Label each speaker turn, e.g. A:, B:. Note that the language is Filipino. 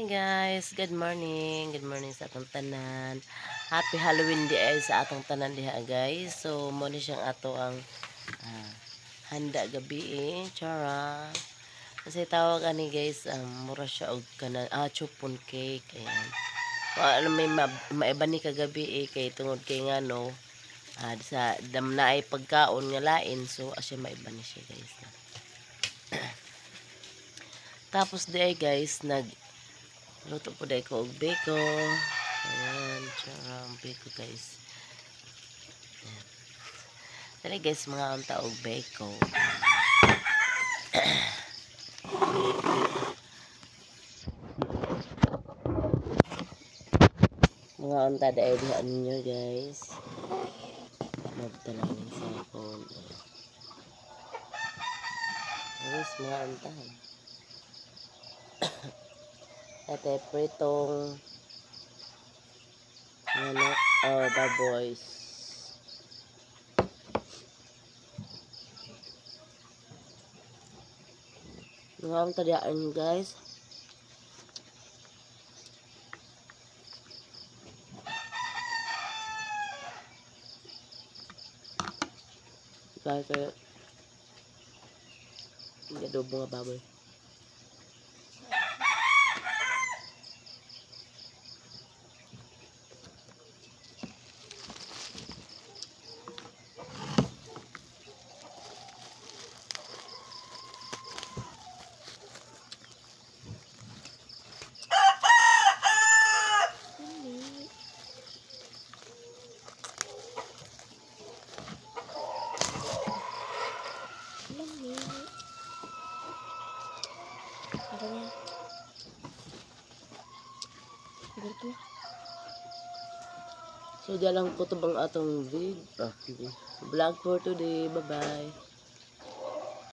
A: Hi guys, good morning. Good morning sa atong tanan. Happy Halloween di ay sa atong tanan diha guys. So mo ni siyang ato ang handa gabi Chara. Kasi tawag ani guys, mura siya og kana chupon cake. Ayan. Ano may maiba ni kagabi kay tungod kay ngano sa dam na ay pagkaon nga lain, so asya maiba ni siya guys. Tapos di ay guys luto po dahil ko og beko. Ayan, tsara ang beko guys. Ayan. Dali guys, mga unta og beko. Mga unta dahil dihaan nyo guys. Magtalang ng cellphone. Guys, mga unta. Ito pritong manok baboys. Mga unta dihaan nyo guys. Kaya hindi adobo nga baboy. So, diyan lang po ito bang atong vlog for today. Bye-bye.